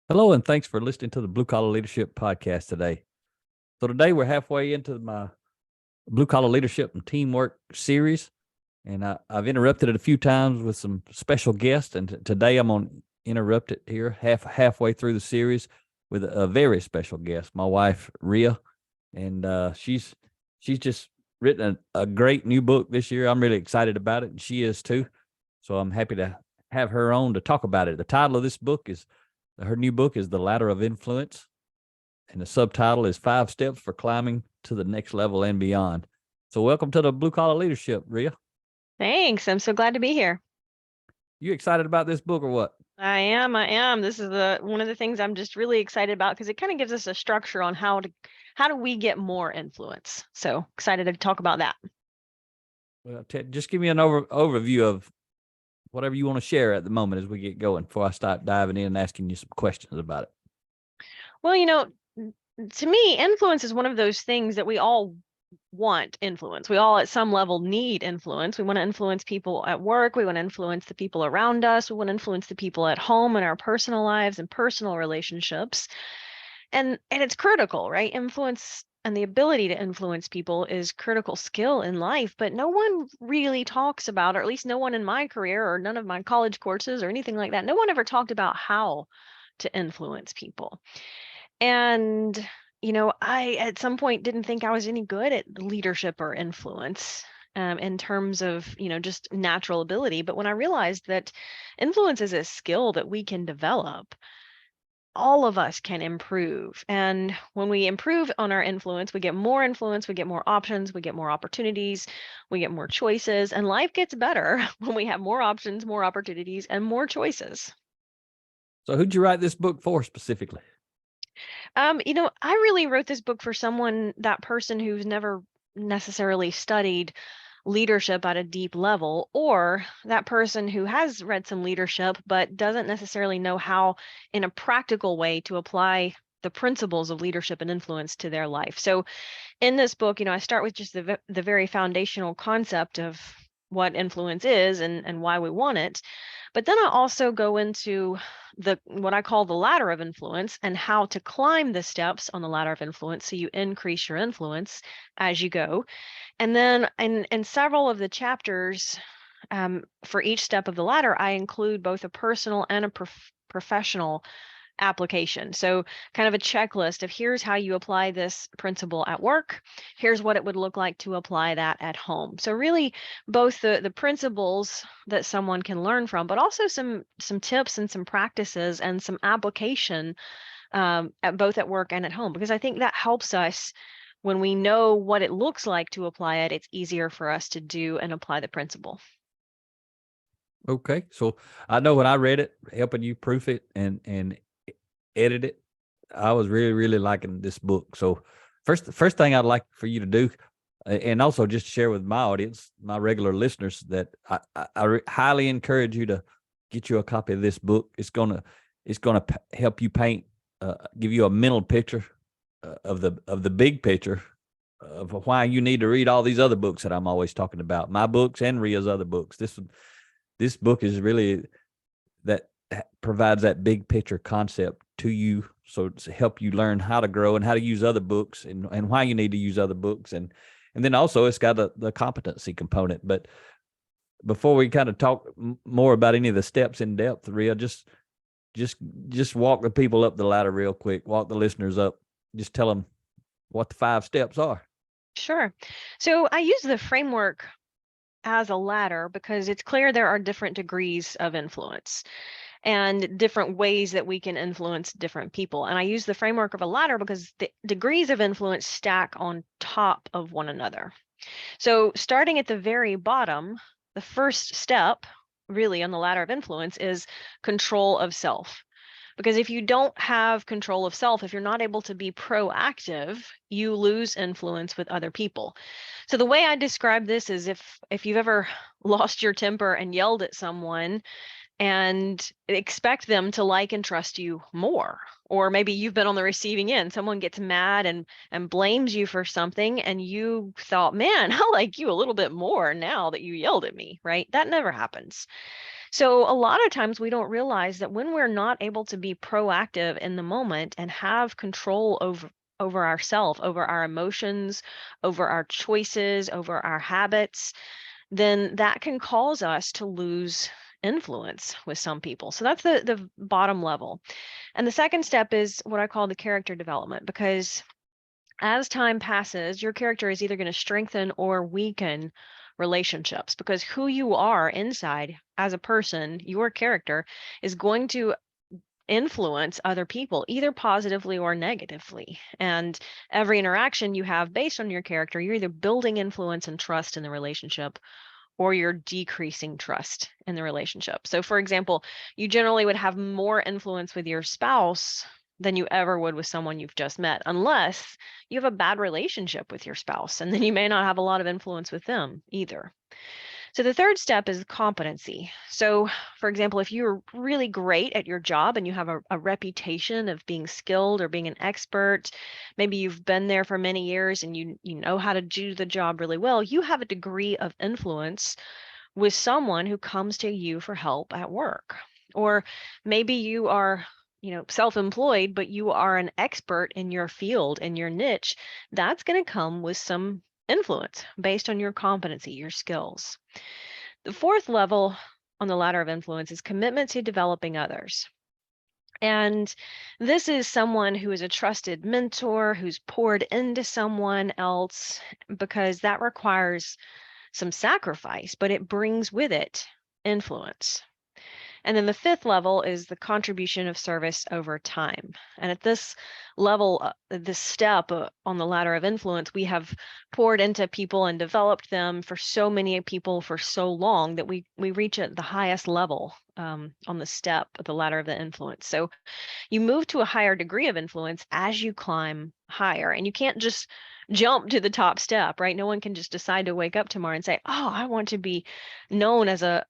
Hello, and thanks for listening to the Blue Collar Leadership Podcast today. So, today we're halfway into my Blue Collar Leadership and Teamwork series, and I've interrupted it a few times with some special guests. And today I'm going to interrupt it here halfway through the series with a very special guest, my wife, Rhea. And she's just written a great new book this year. I'm really excited about it, and she is too. So, I'm happy to have her on to talk about it. The title of this book is her new book is The Ladder of Influence, and the subtitle is 5 Steps for Climbing to the Next Level and Beyond. So welcome to the Blue Collar Leadership, Rhea. Thanks. I'm so glad to be here. You excited about this book or what? I am. This is one of the things I'm just really excited about because it kind of gives us a structure on how do we get more influence. So excited to talk about that. Well, just give me an overview of whatever you want to share at the moment as we get going before I start diving in and asking you some questions about it. Well, to me, influence is one of those things that we all want influence. We all at some level need influence. We want to influence people at work. We want to influence the people around us. We want to influence the people at home in our personal lives and personal relationships. And it's critical, right? Influence and the ability to influence people is critical skill in life, but no one really talks about, or at least no one in my career or none of my college courses or anything like that, no one ever talked about how to influence people. And I at some point didn't think I was any good at leadership or influence in terms of, just natural ability. But when I realized that influence is a skill that we can develop, all of us can improve. And when we improve on our influence, we get more options, we get more opportunities, we get more choices, and life gets better when we have more options, more opportunities, and more choices. So who'd you write this book for specifically? I really wrote this book for that person who's never necessarily studied leadership at a deep level, or that person who has read some leadership but doesn't necessarily know how in a practical way to apply the principles of leadership and influence to their life. So in this book, I start with just the very foundational concept of what influence is and why we want it. But then I also go into what I call the ladder of influence and how to climb the steps on the ladder of influence so you increase your influence as you go. And then in several of the chapters, for each step of the ladder, I include both a personal and a professional application. So kind of a checklist of here's how you apply this principle at work. Here's what it would look like to apply that at home. So really both the principles that someone can learn from, but also some tips and some practices and some application both at work and at home, because I think that helps us. When we know what it looks like to apply it, it's easier for us to do and apply the principle. Okay, so I know when I read it, helping you proof it and edit it, I was really liking this book. So the first thing I'd like for you to do, and also just share with my audience, my regular listeners, that I highly encourage you to get you a copy of this book. It's gonna help you paint, give you a mental picture of the big picture of why you need to read all these other books that I'm always talking about, my books and Rhea's other books. This book is really that provides that big picture concept to you, so to help you learn how to grow and how to use other books and why you need to use other books, and then also it's got the competency component. But before we kind of talk more about any of the steps in depth, Rhea, just walk the people up the ladder real quick. Walk the listeners up. Just tell them what the 5 steps are. Sure. So I use the framework as a ladder because it's clear there are different degrees of influence and different ways that we can influence different people. And I use the framework of a ladder because the degrees of influence stack on top of one another. So starting at the very bottom, the first step really on the ladder of influence is control of self. Because if you don't have control of self, if you're not able to be proactive, you lose influence with other people. So the way I describe this is if you've ever lost your temper and yelled at someone and expect them to like and trust you more, or maybe you've been on the receiving end, someone gets mad and blames you for something and you thought, man, I like you a little bit more now that you yelled at me, right? That never happens. So a lot of times we don't realize that when we're not able to be proactive in the moment and have control over ourselves, over our emotions, over our choices, over our habits, then that can cause us to lose influence with some people. So that's the bottom level. And the second step is what I call the character development, because as time passes, your character is either going to strengthen or weaken relationships, because who you are inside as a person, your character, is going to influence other people either positively or negatively. And every interaction you have based on your character, you're either building influence and trust in the relationship, or you're decreasing trust in the relationship. So, for example, you generally would have more influence with your spouse than you ever would with someone you've just met, unless you have a bad relationship with your spouse, and then you may not have a lot of influence with them either. So the third step is competency. So, for example, if you're really great at your job and you have a reputation of being skilled or being an expert, maybe you've been there for many years and you know how to do the job really well, you have a degree of influence with someone who comes to you for help at work. Or maybe you are, self-employed, but you are an expert in your field, in your niche. That's going to come with some influence based on your competency, your skills. The fourth level on the ladder of influence is commitment to developing others. And this is someone who is a trusted mentor, who's poured into someone else, because that requires some sacrifice, but it brings with it influence. And then the fifth level is the contribution of service over time. And at this level, this step on the ladder of influence, we have poured into people and developed them for so many people for so long that we reach at the highest level on the step of the ladder of the influence. So you move to a higher degree of influence as you climb higher, and you can't just jump to the top step, right? No one can just decide to wake up tomorrow and say, "Oh, I want to be known as a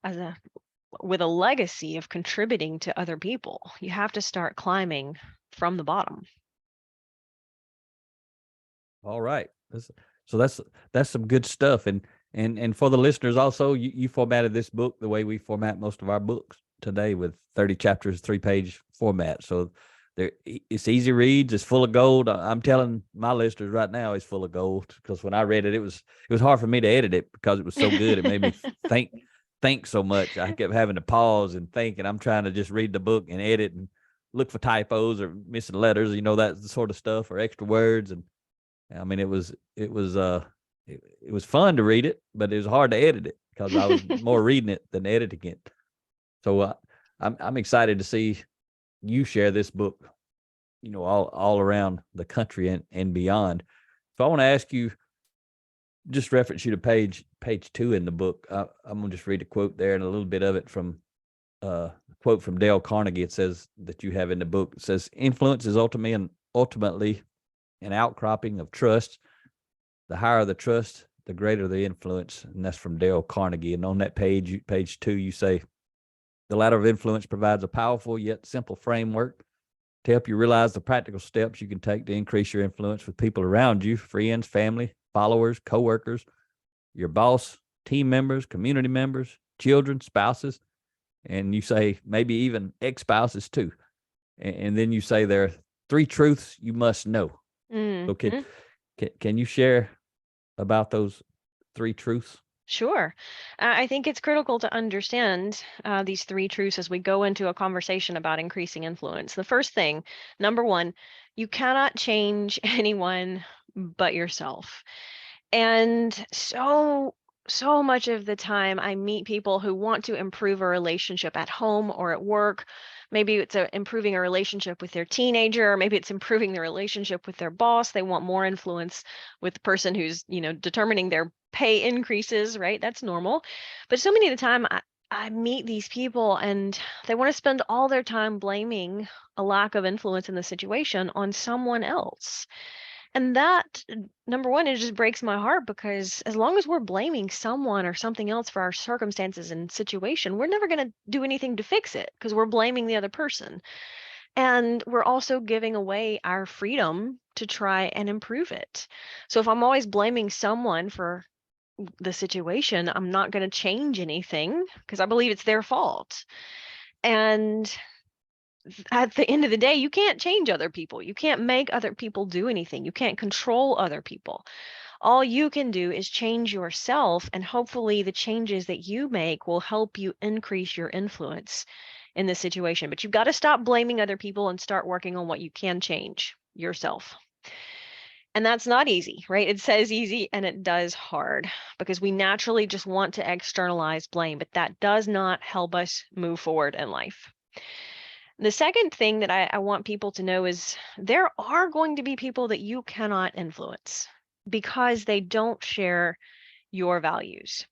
with a legacy of contributing to other people." You have to start climbing from the bottom. All right. So that's some good stuff. And for the listeners also, you formatted this book the way we format most of our books today, with 30 chapters, 3-page format. So it's easy reads. It's full of gold. I'm telling my listeners right now, it's full of gold, because when I read it, it was hard for me to edit it because it was so good. It made me think so much. I kept having to pause and think, and I'm trying to just read the book and edit and look for typos or missing letters, that sort of stuff, or extra words. And I mean, it was fun to read it, but it was hard to edit it because I was more reading it than editing it. So I'm excited to see you share this book, all around the country and beyond. So I want to ask you, just reference you to page 2 in the book. I'm gonna just read a quote there and a little bit of it from a quote from Dale Carnegie. It says that you have in the book. It says, "Influence is ultimately an outcropping of trust. The higher the trust, the greater the influence." And that's from Dale Carnegie. And on that page 2, you say, "The ladder of influence provides a powerful yet simple framework to help you realize the practical steps you can take to increase your influence with people around you, friends, family, followers, coworkers, your boss, team members, community members, children, spouses." And you say maybe even ex-spouses too. And then you say there are 3 truths you must know. So Mhm. can you share about those 3 truths? Sure. I think it's critical to understand these three truths as we go into a conversation about increasing influence. The first thing, number one, you cannot change anyone but yourself. And so much of the time I meet people who want to improve a relationship at home or at work. Maybe it's improving a relationship with their teenager, or maybe it's improving the relationship with their boss. They want more influence with the person who's, determining their pay increases, right? That's normal. But so many of the time I meet these people and they want to spend all their time blaming a lack of influence in the situation on someone else. And that, number one, it just breaks my heart, because as long as we're blaming someone or something else for our circumstances and situation, we're never going to do anything to fix it, because we're blaming the other person. And we're also giving away our freedom to try and improve it. So if I'm always blaming someone for the situation. I'm not going to change anything because I believe it's their fault. And at the end of the day, you can't change other people. You can't make other people do anything. You can't control other people. All you can do is change yourself, and hopefully the changes that you make will help you increase your influence in this situation. But you've got to stop blaming other people and start working on what you can change yourself. And that's not easy, right? It says easy and it does hard because we naturally just want to externalize blame, but that does not help us move forward in life. The second thing that I want people to know is there are going to be people that you cannot influence because they don't share your values.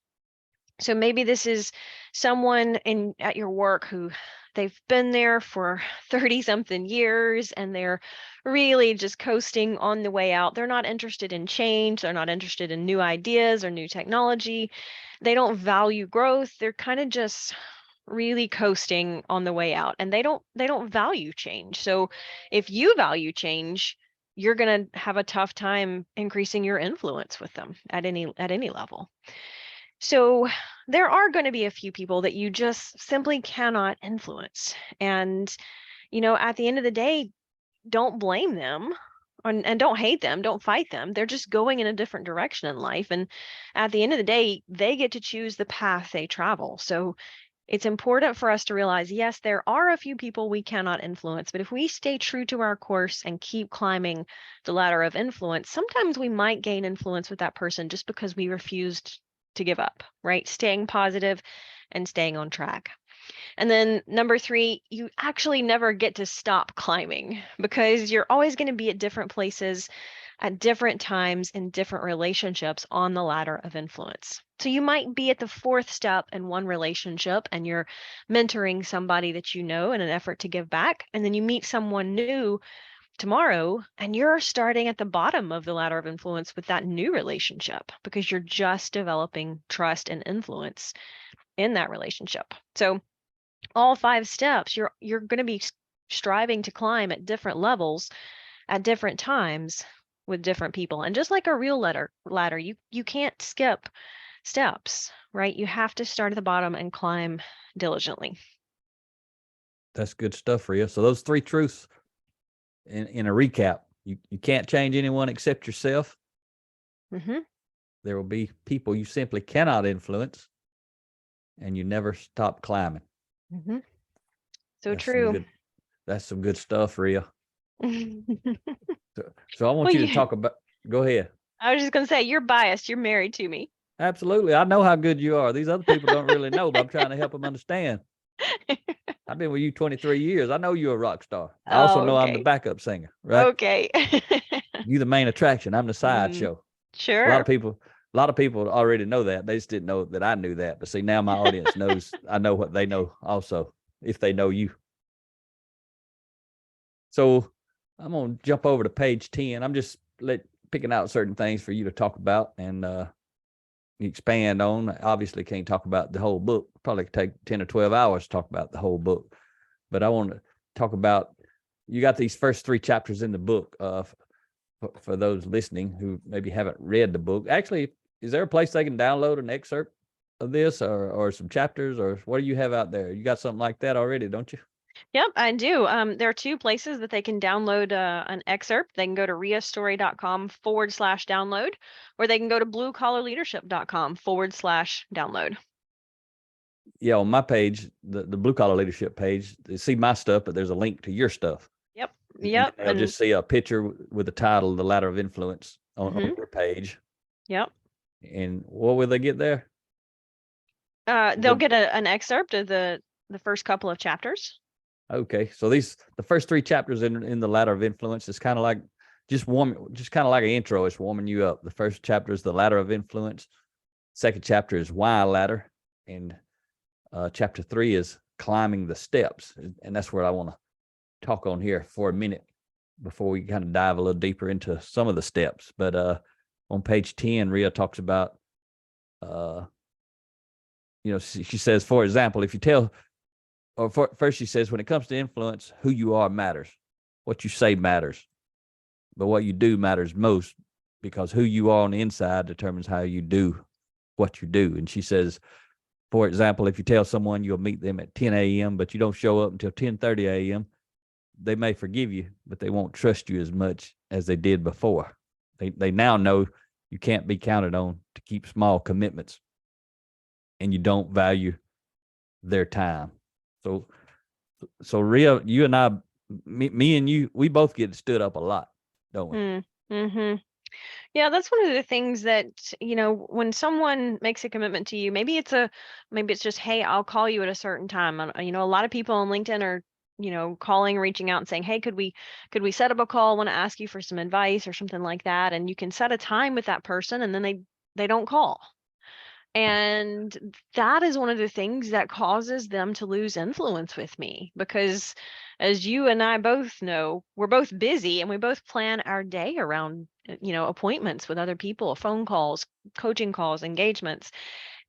So maybe this is someone at your work who they've been there for 30 something years and they're really just coasting on the way out. They're not interested in change. They're not interested in new ideas or new technology. They don't value growth. They're kind of just really coasting on the way out, and they don't value change. So if you value change, you're going to have a tough time increasing your influence with them at any level. So there are going to be a few people that you just simply cannot influence. And, at the end of the day, don't blame them and don't hate them, don't fight them. They're just going in a different direction in life. And at the end of the day, they get to choose the path they travel. So it's important for us to realize, yes, there are a few people we cannot influence, but if we stay true to our course and keep climbing the ladder of influence, sometimes we might gain influence with that person just because we refused to give up, right? Staying positive and staying on track. And then number 3, you actually never get to stop climbing because you're always going to be at different places at different times in different relationships on the ladder of influence. So you might be at the 4th step in one relationship and you're mentoring somebody that you know in an effort to give back. And then you meet someone new tomorrow and you're starting at the bottom of the ladder of influence with that new relationship because you're just developing trust and influence in that relationship. So all 5 steps, you're going to be striving to climb at different levels at different times with different people. And just like a real ladder, you can't skip steps, right? You have to start at the bottom and climb diligently. That's good stuff, Rhea. So those 3 truths in a recap: you can't change anyone except yourself. Mm-hmm. There will be people you simply cannot influence, and you never stop climbing. Mm-hmm. So That's true. That's some good stuff, Rhea. So I want Well, you to talk about. Go ahead. I was just going to say, you're biased. You're married to me. Absolutely, I know how good you are. These other people don't really know, but I'm trying to help them understand. I've been with you 23 years. I know you're a rock star. I also Oh, know I'm the okay. backup singer, right? Okay. You the main attraction. I'm the sideshow. A lot of Sure. people already know that. They just didn't know that I knew that. But see, now my audience knows. I know what they know also, if they know you. So I'm gonna jump over to page 10. I'm just picking out certain things for you to talk about and expand on. Obviously, can't talk about the whole book. Probably take 10 or 12 hours to talk about the whole book. But I want to talk about, you got these first 3 chapters in the book. For those listening who maybe haven't read the book, actually, is there a place they can download an excerpt of this or some chapters, or what do you have out there? You got something like that already, don't you? Yep, I do. There are 2 places that they can download an excerpt. They can go to riastory.com/download, or they can go to bluecollarleadership.com/download. Yeah, on my page, the blue collar leadership page, they see my stuff, but there's a link to your stuff. Yep. And Yep. they'll just see a picture with the title, The Ladder of Influence, on your page. Yep. And what will they get there? They'll get an excerpt of the first couple of chapters. Okay, so the first 3 chapters in the Ladder of Influence is kind of like just kind of like an intro. It's warming you up. The first chapter is the Ladder of Influence. Second chapter is Why Ladder, and chapter 3 is Climbing the Steps, and that's where I want to talk on here for a minute before we kind of dive a little deeper into some of the steps. But on page 10, Rhea talks about, she says, for example, if you tell, first she says, when it comes to influence, who you are matters. What you say matters. But what you do matters most, because who you are on the inside determines how you do what you do. And she says, for example, if you tell someone you'll meet them at 10 a.m., but you don't show up until 10:30 a.m., they may forgive you, but they won't trust you as much as they did before. They now know you can't be counted on to keep small commitments, and you don't value their time. So Rhea, you and I, me and you, we both get stood up a lot, don't we? Mm-hmm. Yeah, that's one of the things that, when someone makes a commitment to you, maybe it's just, hey, I'll call you at a certain time. And, a lot of people on LinkedIn are, calling, reaching out and saying, hey, could we set up a call? I want to ask you for some advice or something like that. And you can set a time with that person and then they don't call. And that is one of the things that causes them to lose influence with me because, as you and I both know, we're both busy and we both plan our day around, appointments with other people, phone calls, coaching calls, engagements.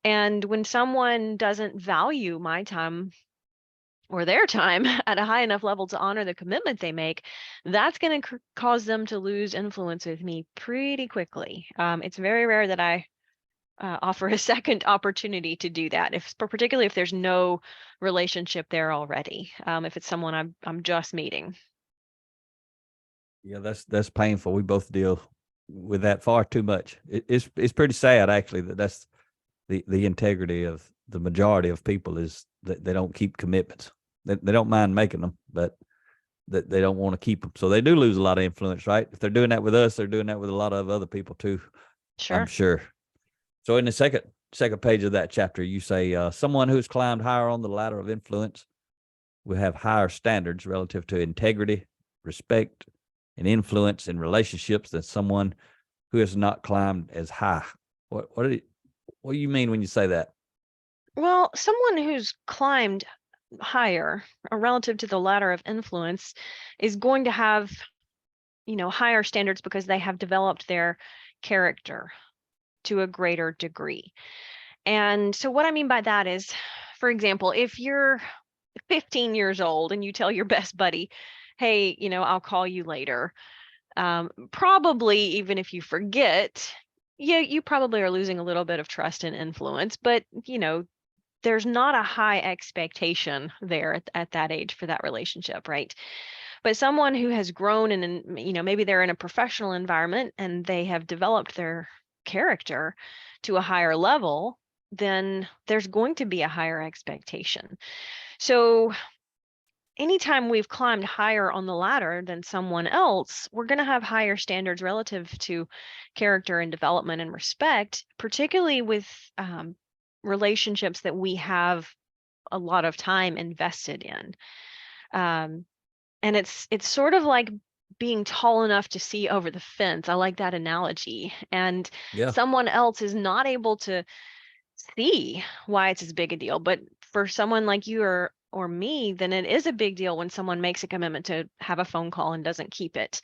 And when someone doesn't value my time or their time at a high enough level to honor the commitment they make, that's going to cause them to lose influence with me pretty quickly. It's very rare that I offer a second opportunity to do that, particularly if there's no relationship there already. If it's someone I'm just meeting. Yeah, that's painful. We both deal with that far too much. It's pretty sad actually that's the integrity of the majority of people is that they don't keep commitments. They don't mind making them, but that they don't want to keep them. So they do lose a lot of influence, right? If they're doing that with us, they're doing that with a lot of other people too. I'm Sure. sure. So in the second page of that chapter, you say someone who's climbed higher on the ladder of influence will have higher standards relative to integrity, respect, and influence in relationships than someone who has not climbed as high. What do you mean when you say that? Well, someone who's climbed higher relative to the ladder of influence is going to have, higher standards because they have developed their character to a greater degree. And so what I mean by that is, for example, if you're 15 years old and you tell your best buddy, hey, I'll call you later. Probably even if you forget, you probably are losing a little bit of trust and influence, but there's not a high expectation there at that age for that relationship, right? But someone who has grown and maybe they're in a professional environment and they have developed their character to a higher level, then there's going to be a higher expectation. So anytime we've climbed higher on the ladder than someone else, we're going to have higher standards relative to character and development and respect, particularly with relationships that we have a lot of time invested in. And it's sort of like being tall enough to see over the fence. I like that analogy. And Yeah. someone else is not able to see why it's as big a deal. But for someone like you or me, then it is a big deal when someone makes a commitment to have a phone call and doesn't keep it.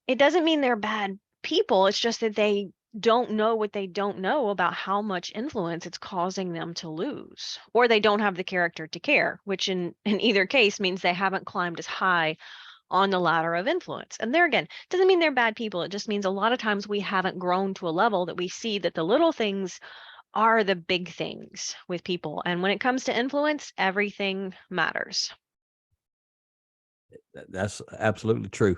It doesn't mean they're bad people. It's just that they don't know what they don't know about how much influence it's causing them to lose, or they don't have the character to care, which in either case means they haven't climbed as high on the ladder of influence. And there again, doesn't mean they're bad people. It just means a lot of times we haven't grown to a level that we see that the little things are the big things with people. And when it comes to influence, everything matters. That's absolutely true.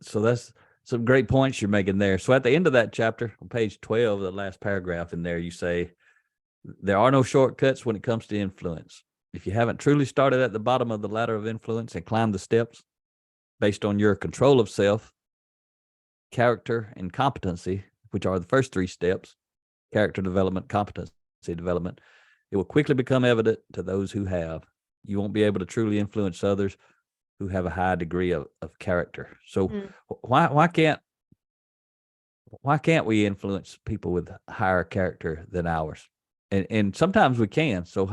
So that's some great points you're making there. So at the end of that chapter, on page 12, the last paragraph in there, you say, there are no shortcuts when it comes to influence. If you haven't truly started at the bottom of the ladder of influence and climbed the steps based on your control of self, character, and competency, which are the first three steps, character development, competency development, it will quickly become evident to those who have. You won't be able to truly influence others who have a high degree of character. So why can't we influence people with higher character than ours? And sometimes we can. So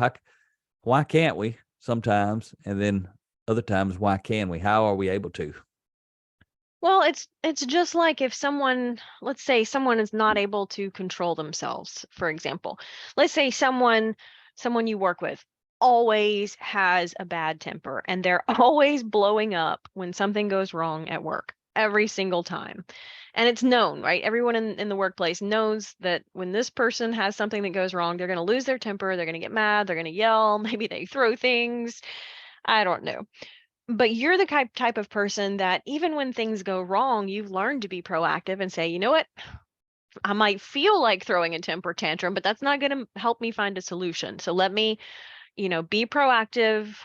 why can't we sometimes? And then other times, why can we? How are we able to? Well, it's just like if let's say someone is not able to control themselves, for example. Let's say someone you work with always has a bad temper and they're always blowing up when something goes wrong at work every single time. And it's known, right? Everyone in the workplace knows that when this person has something that goes wrong, they're going to lose their temper, they're going to get mad, they're going to yell, maybe they throw things. I don't know. But you're the type of person that even when things go wrong, you've learned to be proactive and say, you know what? I might feel like throwing a temper tantrum, but that's not going to help me find a solution. So let me, be proactive,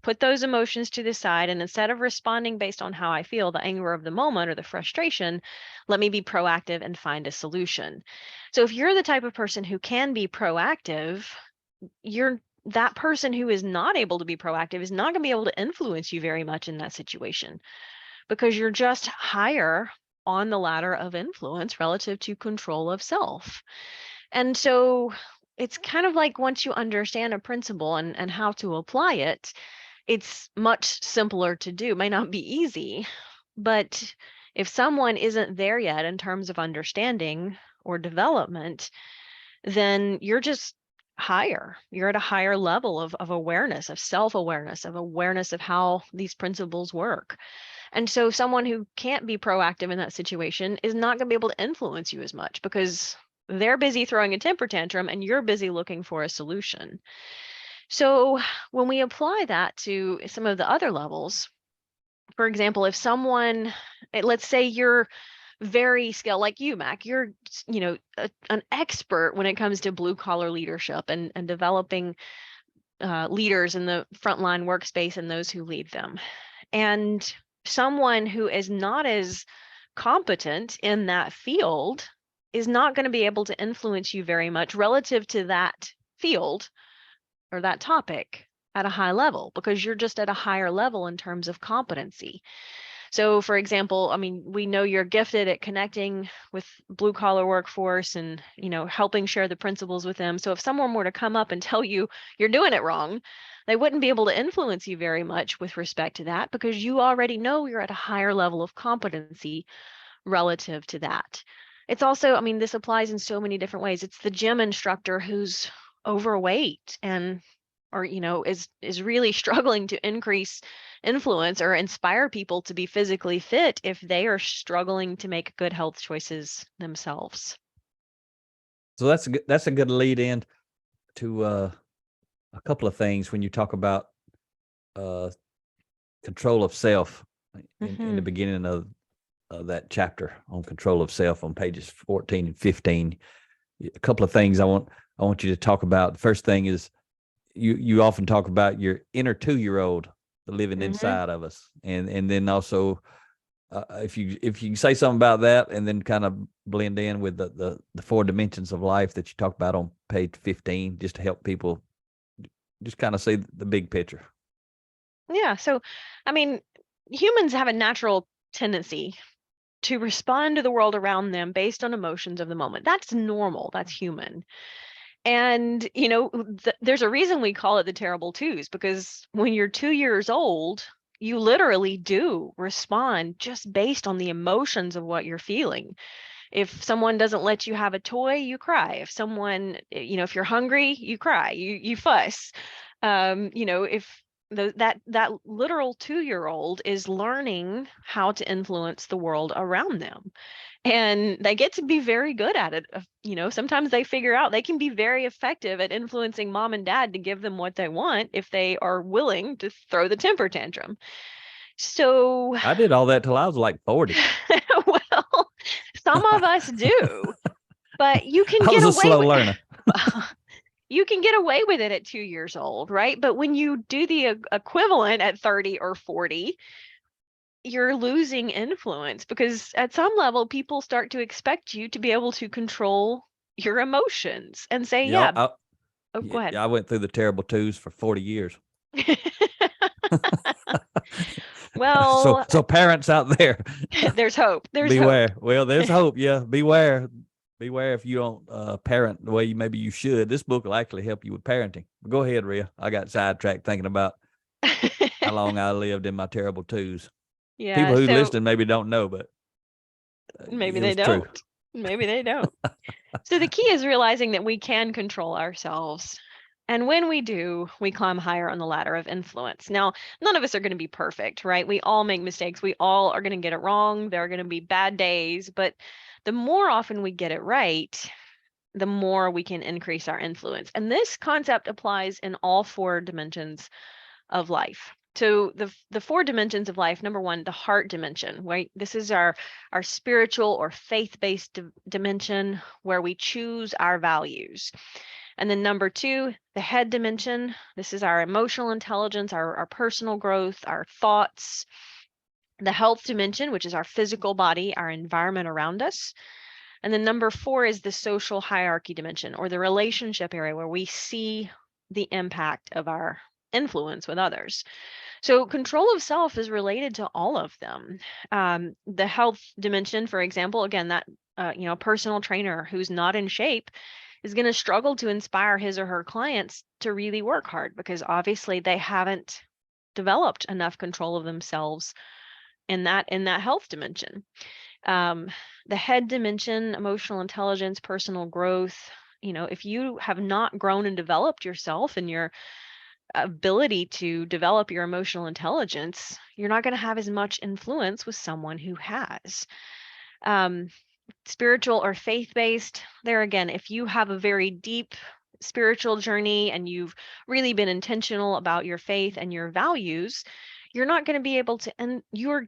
put those emotions to the side, and instead of responding based on how I feel, the anger of the moment or the frustration, let me be proactive and find a solution. So if you're the type of person who can be proactive, you're that person who is not able to be proactive is not going to be able to influence you very much in that situation, because you're just higher on the ladder of influence relative to control of self. And so it's kind of like once you understand a principle and how to apply it, it's much simpler to do. It may not be easy, but if someone isn't there yet in terms of understanding or development, then you're just higher. You're at a higher level of awareness, of self-awareness, of awareness of how these principles work. And so someone who can't be proactive in that situation is not going to be able to influence you as much because they're busy throwing a temper tantrum and you're busy looking for a solution. So when we apply that to some of the other levels, for example, if someone, let's say you're very skilled, like you, Mac, you're, an expert when it comes to blue collar leadership and developing leaders in the frontline workspace and those who lead them. And someone who is not as competent in that field is not going to be able to influence you very much relative to that field or that topic at a high level, because you're just at a higher level in terms of competency. So for example, I mean, we know you're gifted at connecting with blue collar workforce and, helping share the principles with them. So if someone were to come up and tell you you're doing it wrong, they wouldn't be able to influence you very much with respect to that, because you already know you're at a higher level of competency relative to that. It's also, I mean, this applies in so many different ways. It's the gym instructor who's overweight and or is really struggling to increase influence or inspire people to be physically fit if they are struggling to make good health choices themselves. So that's a good lead in to a couple of things when you talk about control of self in the beginning of that chapter on control of self on pages 14 and 15. A couple of things I want you to talk about. The first thing is you often talk about your inner 2-year-old living inside of us, and then also if you can say something about that, and then kind of blend in with the 4 dimensions of life that you talk about on page 15, just to help people just kind of see the big picture. Yeah. So, I mean, humans have a natural tendency to respond to the world around them based on emotions of the moment. That's normal. That's human. And, there's a reason we call it the terrible twos, because when you're 2 years old, you literally do respond just based on the emotions of what you're feeling. If someone doesn't let you have a toy, you cry. If someone, if you're hungry, you cry, you fuss. If that literal 2-year-old is learning how to influence the world around them, and they get to be very good at it. Sometimes they figure out they can be very effective at influencing mom and dad to give them what they want if they are willing to throw the temper tantrum. So I did all that till I was like 40. well, some of us do, but you can I was get a away slow with learner. you can get away with it at 2 years old, right? But when you do the equivalent at 30 or 40, you're losing influence, because at some level people start to expect you to be able to control your emotions and say, Yeah, oh, go ahead. I went through the terrible twos for 40 years. Well, so parents out there, there's hope. There's beware. hope. Well, there's hope. Yeah, beware. Beware if you don't parent the way maybe you should. This book will actually help you with parenting. Go ahead, Rhea. I got sidetracked thinking about how long I lived in my terrible twos. Yeah, People who so listen maybe don't know, but maybe it they was true. don't. Maybe they don't. So the key is realizing that we can control ourselves. And when we do, we climb higher on the ladder of influence. Now, none of us are going to be perfect, right? We all make mistakes. We all are going to get it wrong. There are going to be bad days, but the more often we get it right, the more we can increase our influence. And this concept applies in all four dimensions of life. So the four dimensions of life, number one, the heart dimension, right? This is our spiritual or faith-based dimension where we choose our values. And then number two, the head dimension. This is our emotional intelligence, our personal growth, our thoughts. The health dimension, which is our physical body, our environment around us. And then number four is the social hierarchy dimension, or the relationship area where we see the impact of our influence with others. So control of self is related to all of them. The health dimension, for example, again, that personal trainer who's not in shape is going to struggle to inspire his or her clients to really work hard because obviously they haven't developed enough control of themselves in that health dimension. The head dimension, emotional intelligence, personal growth, if you have not grown and developed yourself and your ability to develop your emotional intelligence, you're not going to have as much influence with someone who has. Spiritual or faith-based, there again, if you have a very deep spiritual journey and you've really been intentional about your faith and your values, you're not going to be able to, and you're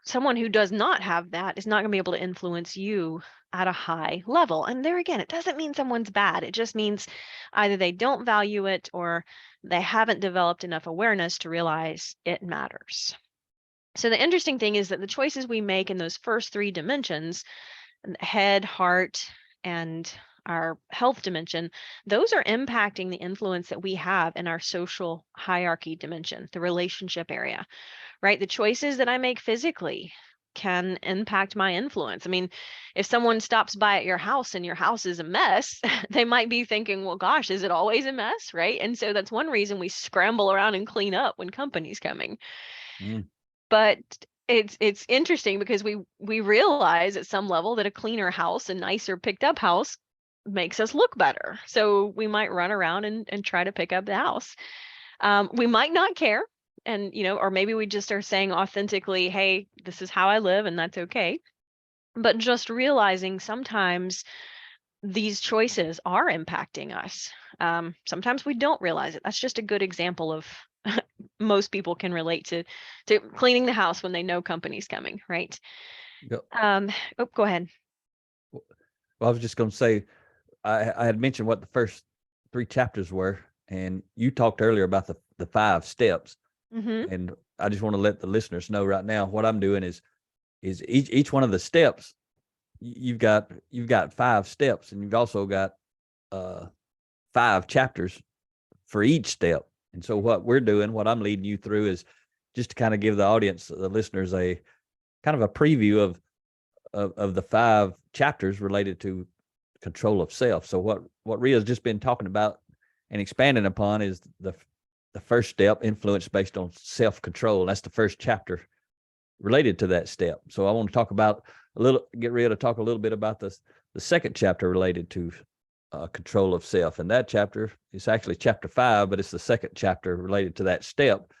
someone who does not have that is not going to be able to influence you at a high level. And there again, it doesn't mean someone's bad. It just means either they don't value it or they haven't developed enough awareness to realize it matters. So the interesting thing is that the choices we make in those first three dimensions, head, heart, and our health dimension, those are impacting the influence that we have in our social hierarchy dimension, the relationship area, right? The choices that I make physically can impact my influence. I mean, if someone stops by at your house and your house is a mess, they might be thinking, well, gosh, is it always a mess, right? And so that's one reason we scramble around and clean up when company's coming. Mm. But it's interesting because we realize at some level that a cleaner house, a nicer picked up house makes us look better. So we might run around and try to pick up the house. We might not care. And, or maybe we just are saying authentically, hey, this is how I live and that's okay. But just realizing sometimes these choices are impacting us. Sometimes we don't realize it. That's just a good example of most people can relate to cleaning the house when they know company's coming, right? Yep. Go ahead. Well, I was just going to say, I had mentioned what the first three chapters were, and you talked earlier about the 5 steps. Mm-hmm. And I just want to let the listeners know right now what I'm doing is each one of the steps. You've got 5 steps, and you've also got 5 chapters for each step. And so what we're doing, what I'm leading you through, is just to kind of give the audience, the listeners, a kind of a preview of the 5 chapters related to control of self. So what Rhea's just been talking about and expanding upon is the first step, influence based on self-control. That's the first chapter related to that step. So I want to talk about get Rhea to talk a little bit about the second chapter related to control of self. And that chapter is actually chapter 5, but it's the second chapter related to that step.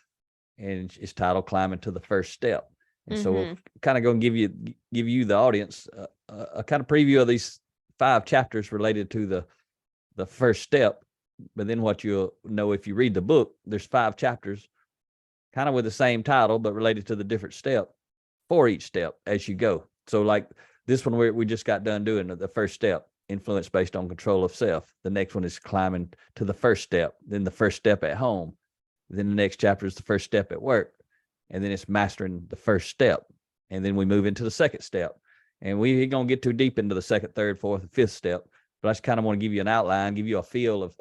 And it's titled Climbing to the First Step. And so we're kind of going to give you the audience a kind of preview of these 5 chapters related to the first step. But then what you'll know if you read the book, there's 5 chapters kind of with the same title, but related to the different step for each step as you go. So like this one, we just got done doing the first step, influence based on control of self. The next one is climbing to the first step, then the first step at home. Then the next chapter is the first step at work. And then it's mastering the first step. And then we move into the second step. And we ain't going to get too deep into the second, third, fourth, and fifth step. But I just kind of want to give you an outline, give you a feel of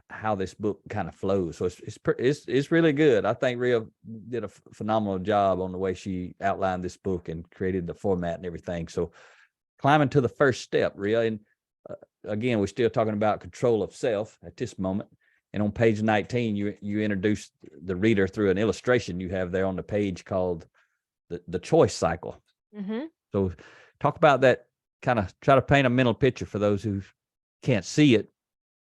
how this book kind of flows. So it's really good. I think Rhea did a phenomenal job on the way she outlined this book and created the format and everything. So climbing to the first step, Rhea. And again, we're still talking about control of self at this moment. And on page 19, you introduced the reader through an illustration you have there on the page called the choice cycle. Mm-hmm. So talk about that, kind of try to paint a mental picture for those who can't see it,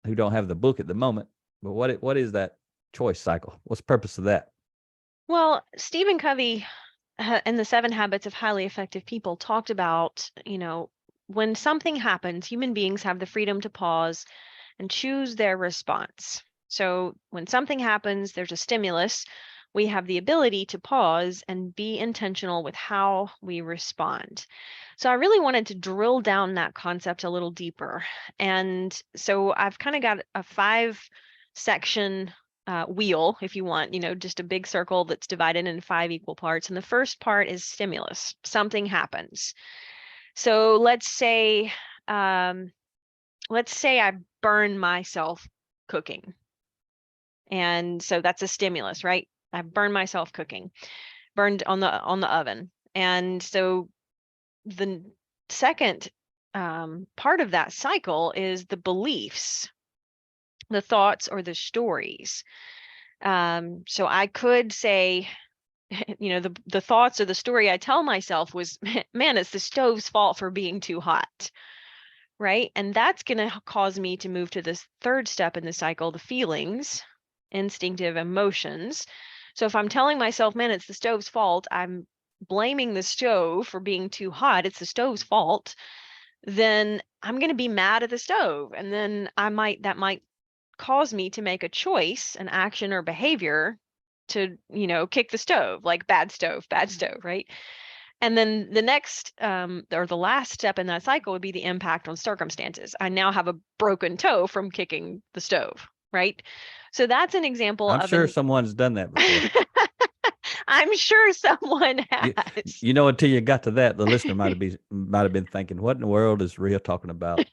who don't have the book at the moment. But what is that choice cycle? What's the purpose of that? Well, Stephen Covey in the 7 Habits of Highly Effective People talked about, when something happens, human beings have the freedom to pause and choose their response. So when something happens, there's a stimulus, we have the ability to pause and be intentional with how we respond. So I really wanted to drill down that concept a little deeper. And so I've kind of got a 5 section wheel, if you want, just a big circle that's divided into 5 equal parts. And the first part is stimulus. Something happens. So let's say I burn myself cooking. And so that's a stimulus, right? I burn myself cooking, burned on the oven. And so the second part of that cycle is the beliefs, the thoughts or the stories. So I could say, the thoughts or the story I tell myself was, man, it's the stove's fault for being too hot. Right. And that's going to cause me to move to this third step in the cycle, the feelings, instinctive emotions. So if I'm telling myself, man, it's the stove's fault, I'm blaming the stove for being too hot, it's the stove's fault, then I'm going to be mad at the stove. And then that might cause me to make a choice, an action or behavior to, kick the stove, like bad stove, right? And then the next or the last step in that cycle would be the impact on circumstances. I now have a broken toe from kicking the stove, right? So that's an example I'm of sure someone's done that before. I'm sure someone You, has. until you got to that, the listener might have been thinking, "What in the world is Rhea talking about?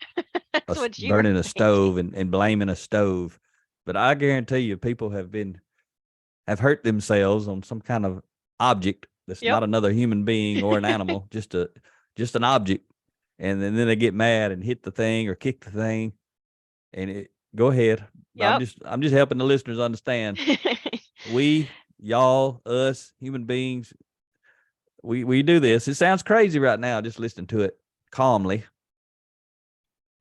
That's what you were Burning a thinking. stove and blaming a stove?" But I guarantee you, people have hurt themselves on some kind of object that's Yep. not another human being or an animal, just an object, and then they get mad and hit the thing or kick the thing. And go ahead. Yep. I'm just helping the listeners understand. We, y'all, us, human beings, we do this. It sounds crazy right now, just listening to it calmly.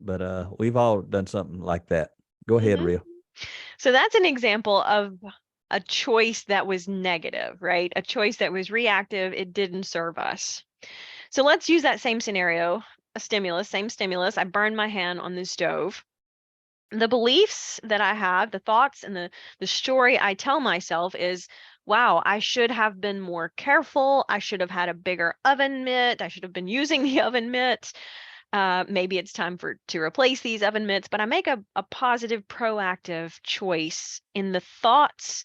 But we've all done something like that. Go ahead, Rhea. So that's an example of a choice that was negative, right? A choice that was reactive. It didn't serve us. So let's use that same scenario, same stimulus. I burned my hand on the stove. The beliefs that I have, the thoughts and the story I tell myself is, wow, I should have been more careful. I should have had a bigger oven mitt. I should have been using the oven mitt. Maybe it's time to replace these oven mitts, but I make a positive, proactive choice in the thoughts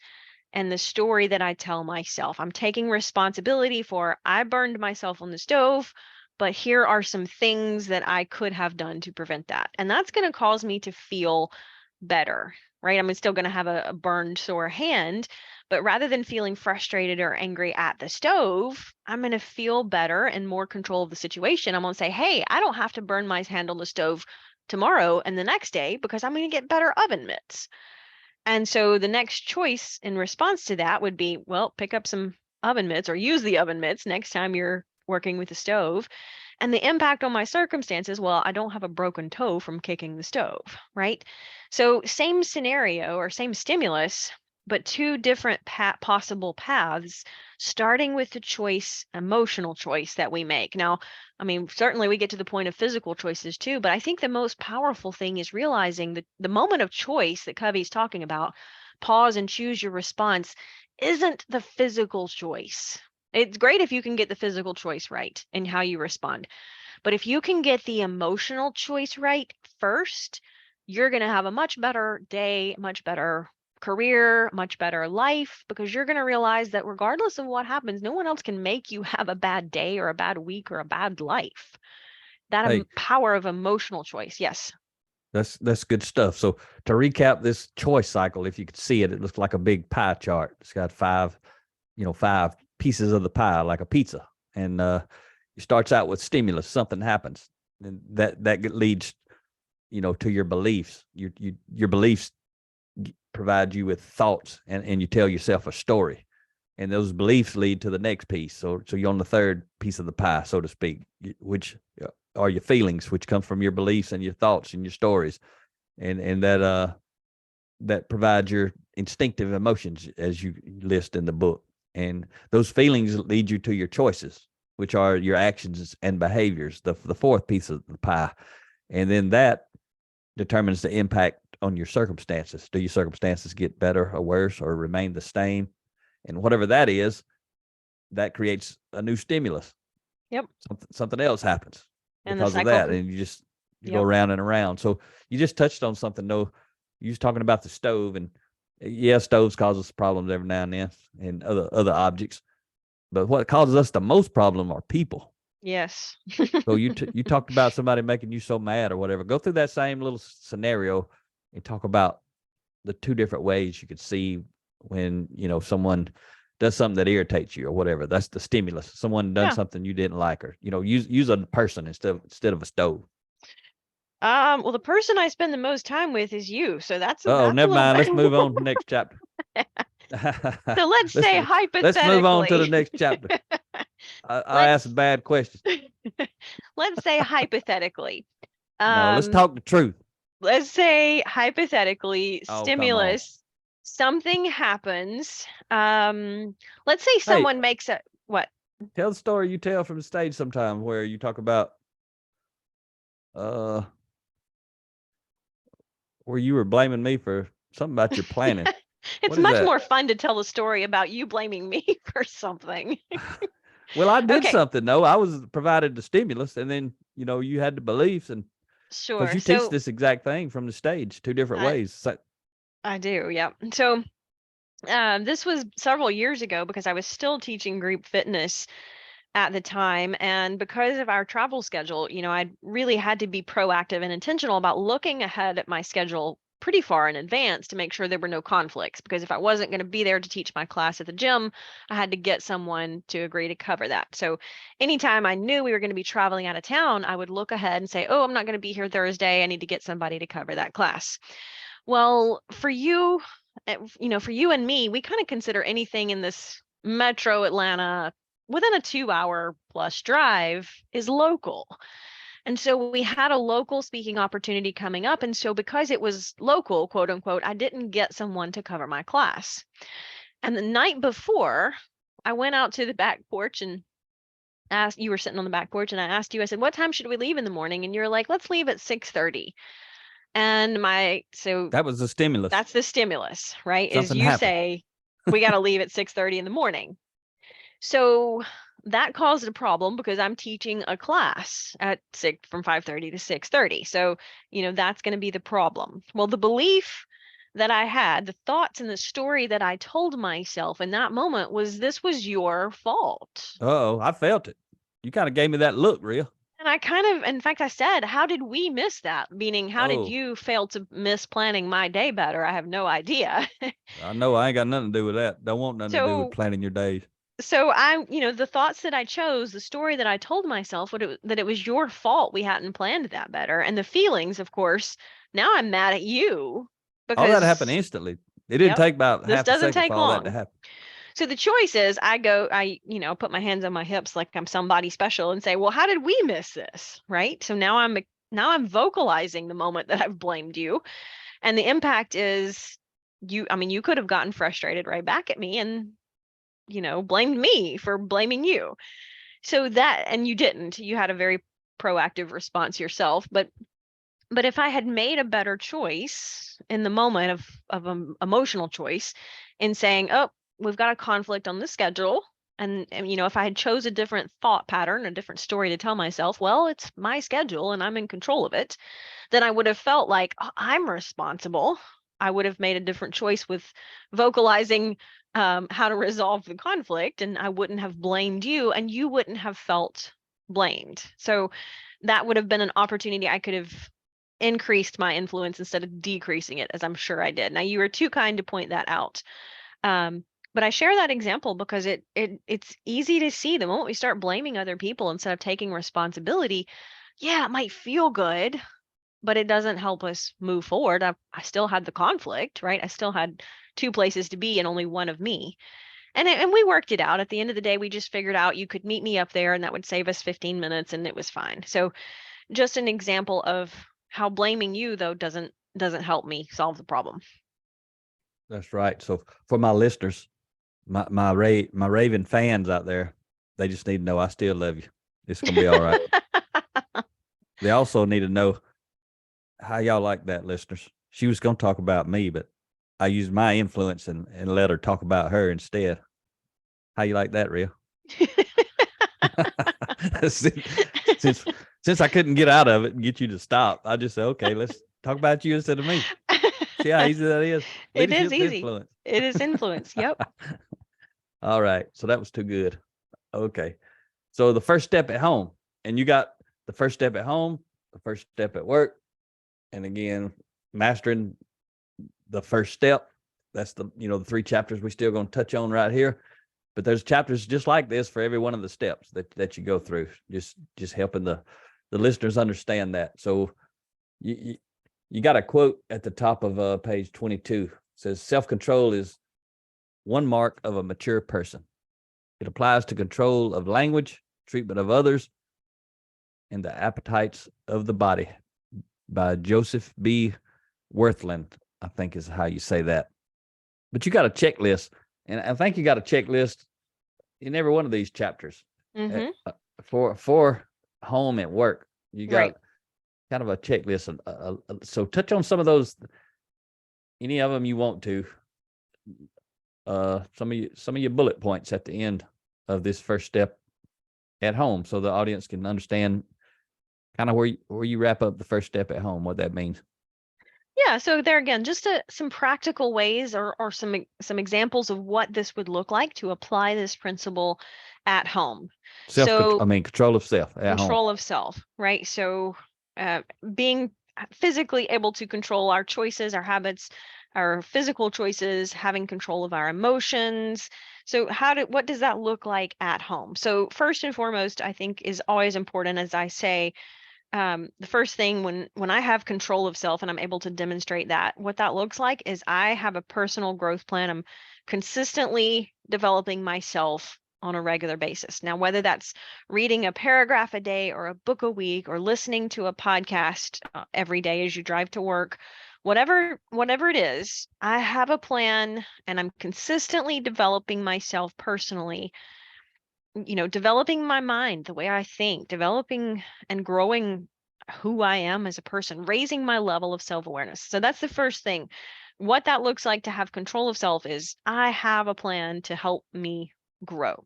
and the story that I tell myself. I'm taking responsibility for, I burned myself on the stove, but here are some things that I could have done to prevent that. And that's going to cause me to feel better, right? I'm still going to have a burned, sore hand, but rather than feeling frustrated or angry at the stove, I'm going to feel better and more control of the situation. I'm going to say, hey, I don't have to burn my hand on the stove tomorrow and the next day because I'm going to get better oven mitts. And so the next choice in response to that would be, well, pick up some oven mitts or use the oven mitts next time you're working with the stove. And the impact on my circumstances, well, I don't have a broken toe from kicking the stove, right? So same scenario or same stimulus, but 2 different possible paths, starting with the choice, emotional choice that we make. Now, I mean, certainly we get to the point of physical choices too, but I think the most powerful thing is realizing that the moment of choice that Covey's talking about, pause and choose your response, isn't the physical choice. It's great if you can get the physical choice right and how you respond. But if you can get the emotional choice right first, you're going to have a much better day, much better career, much better life, because you're going to realize that regardless of what happens, no one else can make you have a bad day or a bad week or a bad life. That power of emotional choice. Yes. That's good stuff. So to recap this choice cycle, if you could see it, it looks like a big pie chart. It's got five pieces of the pie, like a pizza. And it starts out with stimulus. Something happens, and that leads, to your beliefs. Your beliefs provide you with thoughts, and you tell yourself a story, and those beliefs lead to the next piece. So you're on the third piece of the pie, so to speak, which are your feelings, which come from your beliefs and your thoughts and your stories, and that provide your instinctive emotions, as you list in the book. And those feelings lead you to your choices, which are your actions and behaviors, the fourth piece of the pie. And then that determines the impact on your circumstances. Do your circumstances get better or worse or remain the same? And whatever that is, that creates a new stimulus. Yep. Something else happens And the because of cycle. that. And you go Yep. around and around. So you just touched on something, though. You was talking about the stove, and yeah, stoves cause us problems every now and then, and other objects. But what causes us the most problem are people. Yes. So you talked about somebody making you so mad or whatever. Go through that same little scenario and talk about the two different ways you could see when, someone does something that irritates you or whatever. That's the stimulus. Someone done Yeah. something you didn't like, or use a person instead of a stove. Well, the person I spend the most time with is you, so that's Oh, a never little mind. bit. Let's move on to the next chapter. So let's let's say let's move on to the hypothetically. next chapter. I asked a Let's bad question. let's say hypothetically. No, let's Um, talk the truth. let's say hypothetically, Oh, come on. stimulus, something happens. Let's say Hey, someone makes a what? tell the story you tell from the stage sometime where you talk about where you were blaming me for something about your planning. It's What is much that? more fun to tell the story about you blaming me for something. Well, I did Okay, something though. I was provided the stimulus, and then you had the beliefs, and because sure. you teach So this exact thing from the stage, two different I ways. So, I do, yeah. So this was several years ago because I was still teaching group fitness at the time. And because of our travel schedule, I really had to be proactive and intentional about looking ahead at my schedule pretty far in advance to make sure there were no conflicts. Because if I wasn't going to be there to teach my class at the gym, I had to get someone to agree to cover that. So anytime I knew we were going to be traveling out of town, I would look ahead and say, oh, I'm not going to be here Thursday. I need to get somebody to cover that class. Well, for you, for you and me, we kind of consider anything in this metro Atlanta within a 2-hour plus drive is local. And so we had a local speaking opportunity coming up. And so because it was local, quote unquote, I didn't get someone to cover my class. And the night before, I went out to the back porch and asked, you were sitting on the back porch, and I asked you, I said, what time should we leave in the morning? And you're like, let's leave at 6:30. And so that was the stimulus. that's the stimulus, right? Is Something you happened. say, we got to leave at 6:30 in the morning. So that caused a problem because I'm teaching a class at 6 from 5:30 to 6:30. So, that's going to be the problem. Well, the belief that I had, the thoughts and the story that I told myself in that moment was this was your fault. Oh, I felt it. You kind of gave me that look, Rhea. And I in fact, I said, how did we miss that? Meaning, how did Oh, you fail to miss planning my day better? I have no idea. I know I ain't got nothing to do with that. Don't want nothing to do with So planning your days. the thoughts that I chose, the story that I told myself, that it was your fault we hadn't planned that better. And the feelings, of course, now I'm mad at you All that happened because, instantly. It didn't yep, take about this half a doesn't second for take all that to long. happen. So the choice is I put my hands on my hips like I'm somebody special and say, well, how did we miss this? Right. So now I'm vocalizing the moment that I've blamed you. And the impact is you could have gotten frustrated right back at me and, blamed me for blaming you. So and you didn't. You had a very proactive response yourself. But if I had made a better choice in the moment of emotional choice in saying, oh, we've got a conflict on the schedule. And if I had chose a different thought pattern, a different story to tell myself, well, it's my schedule and I'm in control of it, then I would have felt like, oh, I'm responsible. I would have made a different choice with vocalizing how to resolve the conflict, and I wouldn't have blamed you, and you wouldn't have felt blamed. So that would have been an opportunity I could have increased my influence instead of decreasing it, as I'm sure I did. Now, you were too kind to point that out. But I share that example because it's easy to see the moment we start blaming other people instead of taking responsibility. Yeah, it might feel good, but it doesn't help us move forward. I still had the conflict, right? I still had two places to be and only one of me. And we worked it out. At the end of the day, we just figured out you could meet me up there and that would save us 15 minutes and it was fine. So just an example of how blaming you though doesn't help me solve the problem. That's right. So for my listeners, my raving fans out there, they just need to know I still love you. It's gonna be all right. They also need to know how y'all like that, listeners. She was gonna talk about me, but I used my influence and let her talk about her instead. How you like that, Ria? since, since since I couldn't get out of it and get you to stop, I just said, okay, let's talk about you instead of me. See how easy that is? It is Leadership's easy. influence. It is influence. Yep. All right. So that was too good. Okay. So the first step at home, and you got the first step at home, the first step at work, and again, mastering the first step. That's the 3 chapters we still going to touch on right here. But there's chapters just like this for every one of the steps that you go through. Just helping the listeners understand that. So you got a quote at the top of page 22. It says self-control is one mark of a mature person. It applies to control of language, treatment of others, and the appetites of the body, by Joseph B. Worthland, I think is how you say that. But you got a checklist, and I think you got a checklist in every one of these chapters. Mm-hmm. For home and work. You got Right. kind of a checklist. So touch on some of those, any of them you want to. Some of your bullet points at the end of this first step at home, so the audience can understand kind of where you wrap up the first step at home, what that means. Yeah, so there again, just some practical ways or some examples of what this would look like to apply this principle at home. So Control of self at home. control of self, right? So being physically able to control our choices, our habits, our physical choices, having control of our emotions. So what does that look like at home? So first and foremost, I think is always important, as I say, the first thing when I have control of self and I'm able to demonstrate that, what that looks like is I have a personal growth plan. I'm consistently developing myself on a regular basis. Now, whether that's reading a paragraph a day or a book a week or listening to a podcast every day as you drive to work, whatever it is, I have a plan and I'm consistently developing myself personally, developing my mind, the way I think, developing and growing who I am as a person, raising my level of self-awareness. So that's the first thing. What that looks like to have control of self is I have a plan to help me grow.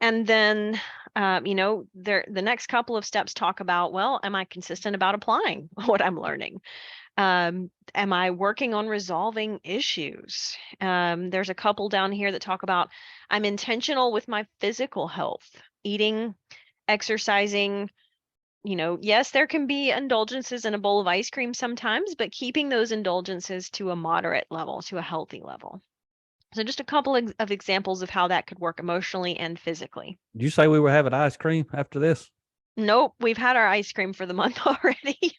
And then, the next couple of steps talk about, well, am I consistent about applying what I'm learning? Am I working on resolving issues? There's a couple down here that talk about I'm intentional with my physical health, eating, exercising. Yes, there can be indulgences in a bowl of ice cream sometimes, but keeping those indulgences to a moderate level, to a healthy level. So just a couple of examples of how that could work emotionally and physically. Did you say we were having ice cream after this? Nope, we've had our ice cream for the month already.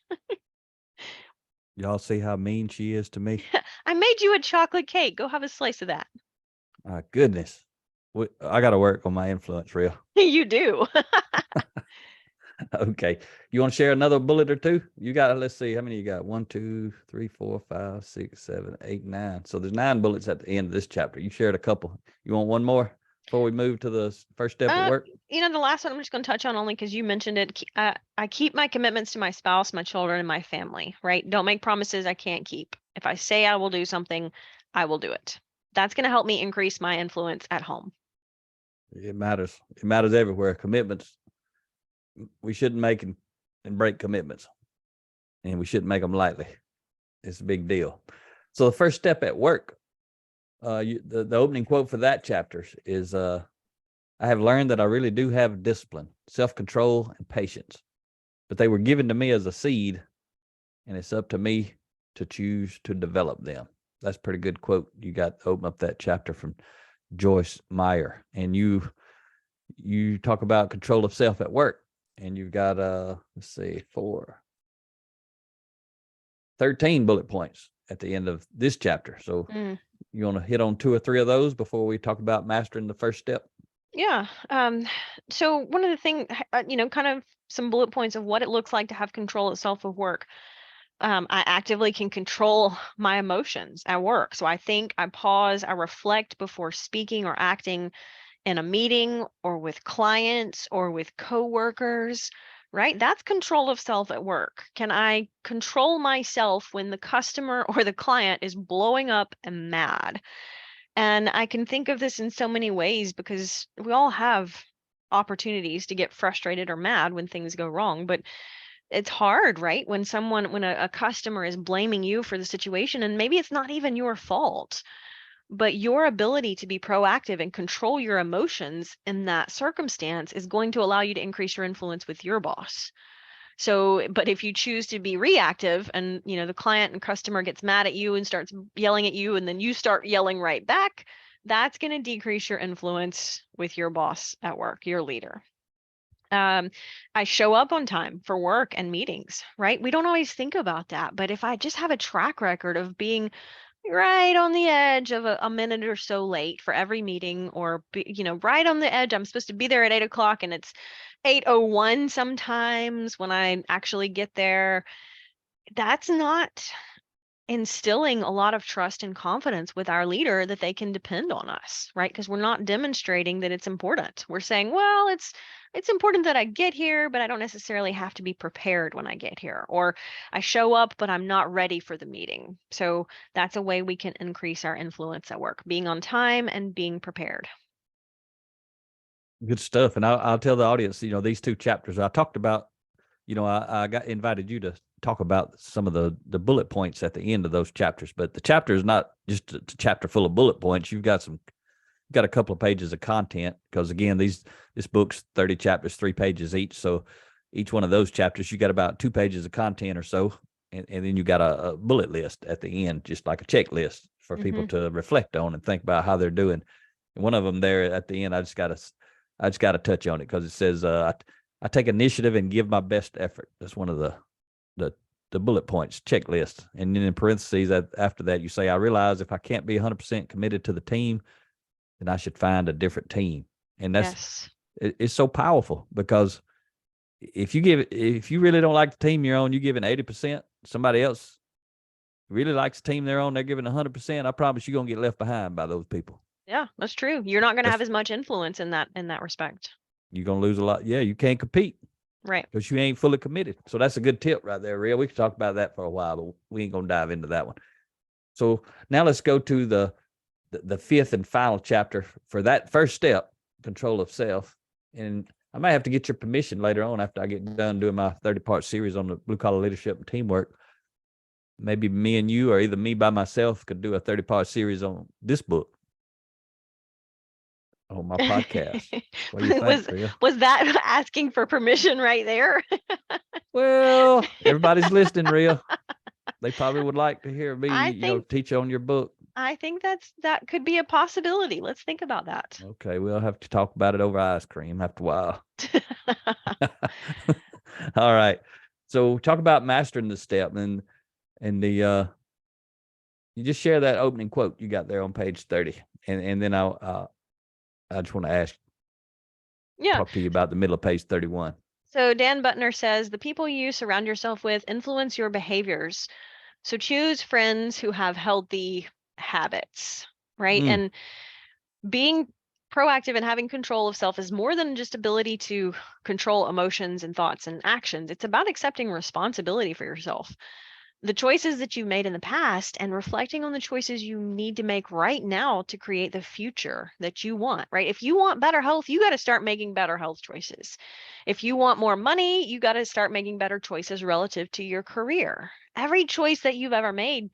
Y'all see how mean she is to me? I made you a chocolate cake. Go have a slice of that. My goodness. I got to work on my influence, Real. You do. Okay. You want to share another bullet or two? You got, let's see, how many you got? 1, 2, 3, 4, 5, 6, 7, 8, 9. So there's 9 bullets at the end of this chapter. You shared a couple. You want one more before we move to the first step at work? The last one I'm just going to touch on only because you mentioned it. I keep my commitments to my spouse, my children, and my family, right? Don't make promises I can't keep. If I say I will do something, I will do it. That's going to help me increase my influence at home. It matters. It matters everywhere. Commitments. We shouldn't make and break commitments, and we shouldn't make them lightly. It's a big deal. So the first step at work, the opening quote for that chapter is, I have learned that I really do have discipline, self-control, and patience, but they were given to me as a seed, and it's up to me to choose to develop them. That's a pretty good quote. You got to open up that chapter from Joyce Meyer, and you talk about control of self at work. And you've got, let's see, 13 bullet points at the end of this chapter. So you want to hit on 2 or 3 of those before we talk about mastering the first step? Yeah. So one of the things, kind of some bullet points of what it looks like to have control of self of work. I actively can control my emotions at work. So I think, I pause, I reflect before speaking or acting in a meeting or with clients or with coworkers, right? That's control of self at work. Can I control myself when the customer or the client is blowing up and mad? And I can think of this in so many ways because we all have opportunities to get frustrated or mad when things go wrong, but it's hard, right? When a customer is blaming you for the situation, and maybe it's not even your fault, but your ability to be proactive and control your emotions in that circumstance is going to allow you to increase your influence with your boss. So, but if you choose to be reactive and, the client and customer gets mad at you and starts yelling at you, and then you start yelling right back, that's going to decrease your influence with your boss at work, your leader. I show up on time for work and meetings, right? We don't always think about that, but if I just have a track record of being right on the edge of a minute or so late for every meeting, or right on the edge, I'm supposed to be there at 8 o'clock and it's 8:01 sometimes when I actually get there, that's not instilling a lot of trust and confidence with our leader that they can depend on us, right? Because we're not demonstrating that it's important. We're saying, well, it's important that I get here, but I don't necessarily have to be prepared when I get here. Or I show up, but I'm not ready for the meeting. So that's a way we can increase our influence at work, being on time and being prepared. Good stuff. And I'll tell the audience, these 2 chapters I talked about, I got invited you to talk about some of the bullet points at the end of those chapters, but the chapter is not just a chapter full of bullet points. You've got a couple of pages of content, because again, this book's 30 chapters, 3 pages each. So each one of those chapters, you got about 2 pages of content or so. And then you got a bullet list at the end, just like a checklist for people to reflect on and think about how they're doing. And one of them there at the end, I just got to touch on it, because it says, I take initiative and give my best effort. That's one of the bullet points, checklist. And then in parentheses after that, you say, I realize if I can't be 100% committed to the team, then I should find a different team. And Yes. it's so powerful, because if you really don't like the team you're on, you're giving 80%. Somebody else really likes the team they're on, they're giving 100%. I promise you're going to get left behind by those people. Yeah, that's true. You're not going to have as much influence in that respect. You're going to lose a lot. Yeah, you can't compete. Right. Because you ain't fully committed. So that's a good tip right there, Rhea. We could talk about that for a while, but we ain't going to dive into that one. So now let's go to the 5th and final chapter for that first step, control of self. And I might have to get your permission later on, after I get done doing my 30-part series on the blue collar leadership and teamwork. Maybe me and you, or either me by myself, could do a 30-part series on this book on my podcast. What do you think, Rhea? Was that asking for permission right there? Well, everybody's listening, Rhea. They probably would like to hear me, teach on your book. I think that could be a possibility. Let's think about that. Okay, we'll have to talk about it over ice cream after a while. All right. So talk about mastering the step, and the you just share that opening quote you got there on page 30, and then I just want to talk to you about the middle of page 31. So Dan Butner says, the people you surround yourself with influence your behaviors. So choose friends who have healthy habits, right? And being proactive and having control of self is more than just ability to control emotions and thoughts and actions. It's about accepting responsibility for yourself, the choices that you've made in the past, and reflecting on the choices you need to make right now to create the future that you want, right? If you want better health, you got to start making better health choices. If you want more money, you got to start making better choices relative to your career. Every choice that you've ever made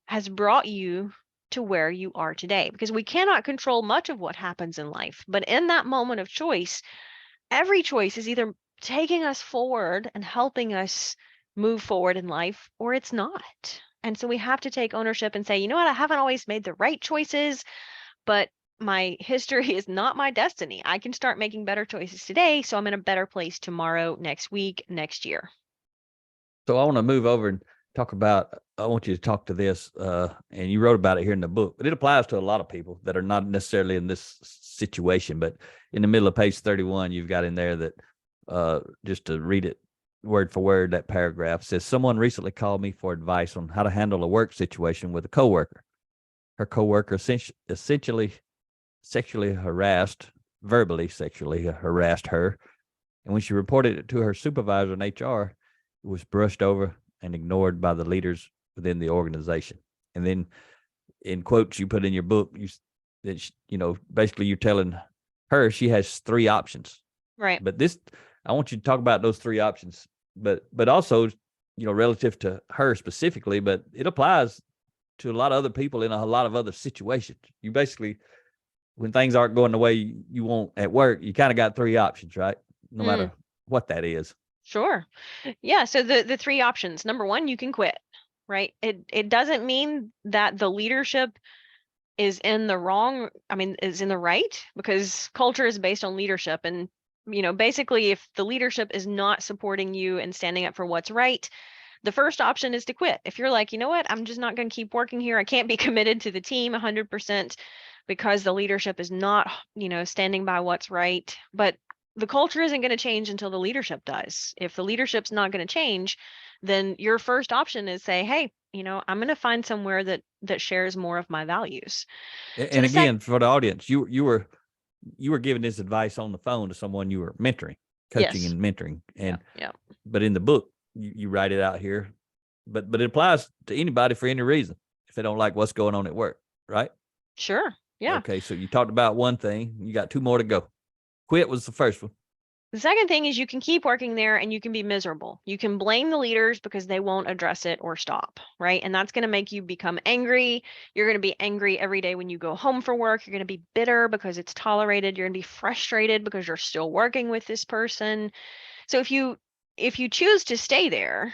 has brought you to where you are today, because we cannot control much of what happens in life. But in that moment of choice, every choice is either taking us forward and helping us move forward in life, or it's not. And so we have to take ownership and say, you know what, I haven't always made the right choices, but my history is not my destiny. I can start making better choices today, so I'm in a better place tomorrow, next week, next year. So I want to move over and talk about, I want you to talk to this, and you wrote about it here in the book, but it applies to a lot of people that are not necessarily in this situation. But in the middle of page 31, you've got in there that, just to read it word for word, that paragraph says, someone recently called me for advice on how to handle a work situation with a coworker. Her coworker essentially verbally sexually harassed her. And when she reported it to her supervisor in HR, it was brushed over and ignored by the leaders within the organization. And then in quotes you put in your book, basically you're telling her she has three options. Right. But I want you to talk about those three options, but also, relative to her specifically, but it applies to a lot of other people in a lot of other situations. You basically, when things aren't going the way you want at work, you kind of got three options, right? No matter what that is. Sure. Yeah. So the three options. Number one, you can quit, right? It doesn't mean that the leadership is in the wrong, is in the right, because culture is based on leadership. And, basically, if the leadership is not supporting you and standing up for what's right, the first option is to quit. If you're like, you know what, I'm just not going to keep working here. I can't be committed to the team 100% because the leadership is not, standing by what's right. But the culture isn't going to change until the leadership does. If the leadership's not going to change, then your first option is say, hey, I'm going to find somewhere that shares more of my values. So And again, for the audience, you were giving this advice on the phone to someone you were mentoring, coaching yes. and mentoring. And yeah. but in the book, you write it out here. But it applies to anybody for any reason if they don't like what's going on at work, right? Sure. Yeah. Okay, so you talked about one thing. You got two more to go. Quit was the first one. The second thing is you can keep working there and you can be miserable. You can blame the leaders because they won't address it or stop, right? And that's going to make you become angry. You're going to be angry every day when you go home for work. You're going to be bitter because it's tolerated. You're going to be frustrated because you're still working with this person. So if you choose to stay there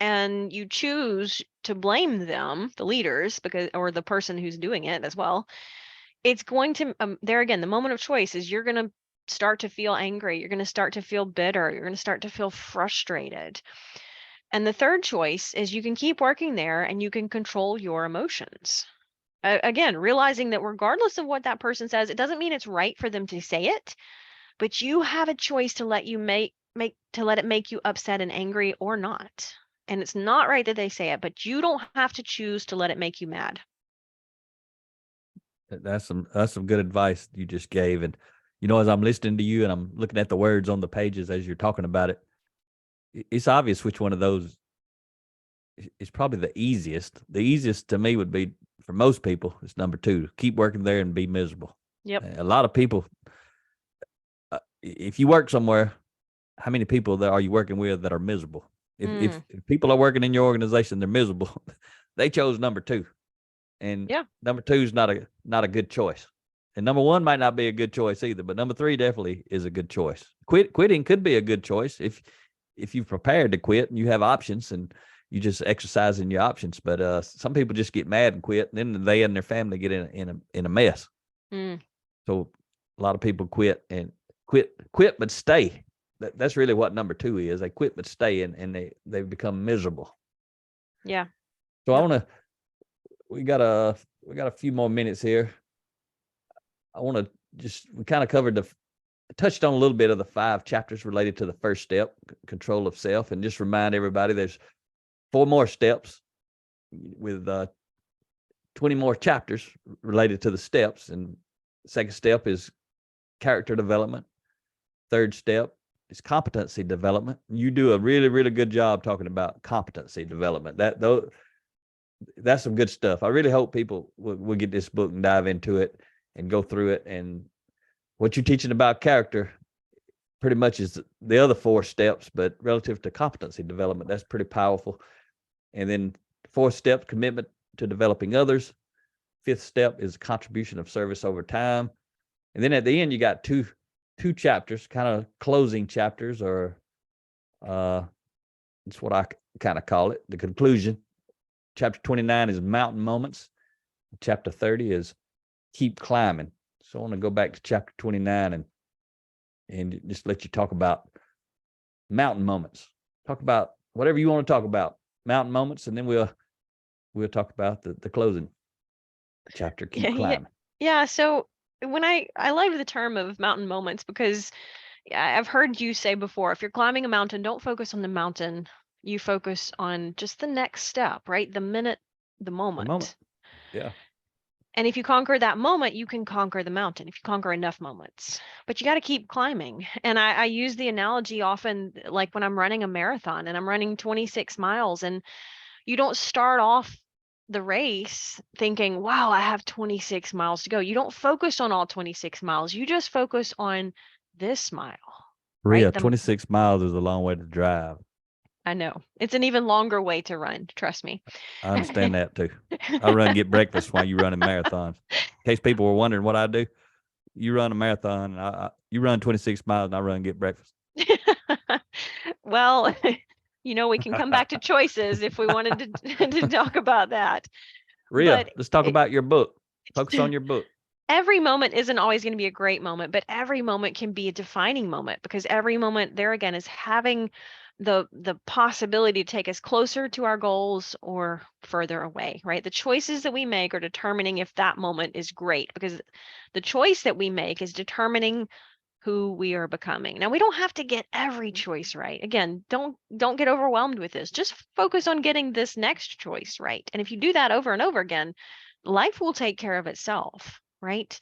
and you choose to blame them, the leaders, or the person who's doing it as well, it's going to there again, the moment of choice is you're going to start to feel angry, you're going to start to feel bitter, you're going to start to feel frustrated. And the third choice is you can keep working there and you can control your emotions. Again, realizing that regardless of what that person says, it doesn't mean it's right for them to say it, but you have a choice to let it make you upset and angry or not. And it's not right that they say it, but you don't have to choose to let it make you mad. That's some good advice you just gave. And as I'm listening to you and I'm looking at the words on the pages as you're talking about it, it's obvious which one of those is probably the easiest. The easiest to me would be, for most people, it's number two: keep working there and be miserable. Yep. A lot of people, if you work somewhere, how many people are you working with that are miserable? If people are working in your organization, they're miserable. They chose number two, and number two is not a good choice. And number one might not be a good choice either, but number three definitely is a good choice. Quitting could be a good choice if you've prepared to quit and you have options and you just exercising your options. But some people just get mad and quit, and then they and their family get in a mess. So a lot of people quit but stay. That's really what number two is. They quit but stay, and they become miserable. Yeah. So we got a few more minutes here. I want to we kind of touched on a little bit of the 5 chapters related to the first step, control of self, and just remind everybody there's 4 more steps with 20 more chapters related to the steps. And the second step is character development. Third step is competency development. You do a really, really good job talking about competency development. That's some good stuff. I really hope people will get this book and dive into it and go through it. And what you're teaching about character pretty much is the other 4 steps, but relative to competency development, that's pretty powerful. And then 4th step, commitment to developing others. 5th step is contribution of service over time. And then at the end, you got two chapters, kind of closing chapters, or it's what I kind of call it, the conclusion. Chapter 29 is mountain moments. Chapter 30 is keep climbing. So I want to go back to chapter 29 and just let you talk about mountain moments. Talk about whatever you want to talk about, mountain moments, and then we'll talk about the closing chapter, keep climbing. Yeah. So when I love the term of mountain moments because I've heard you say before, if you're climbing a mountain, don't focus on the mountain. You focus on just the next step, right? The minute, the The moment. moment. Yeah. And if you conquer that moment, you can conquer the mountain if you conquer enough moments. But you got to keep climbing. And I use the analogy often, like when I'm running a marathon and I'm running 26 miles, and you don't start off the race thinking, wow, I have 26 miles to go. You don't focus on all 26 miles. You just focus on this mile, right? Rhea, 26 miles is a long way to drive. I know. It's an even longer way to run, trust me. I understand that too. I run get breakfast while you running marathons. In case people were wondering what I do, you run a marathon, you run 26 miles, and I run get breakfast. Well, we can come back to choices if we wanted to talk about that. Rhea, But let's talk about your book. Focus on your book. every moment isn't always going to be a great moment, but every moment can be a defining moment, because every moment there again is having the possibility to take us closer to our goals or further away, right? The choices that we make are determining if that moment is great, because the choice that we make is determining who we are becoming. Now, we don't have to get every choice right. Again, don't get overwhelmed with this. Just focus on getting this next choice right. And if you do that over and over again, life will take care of itself, right?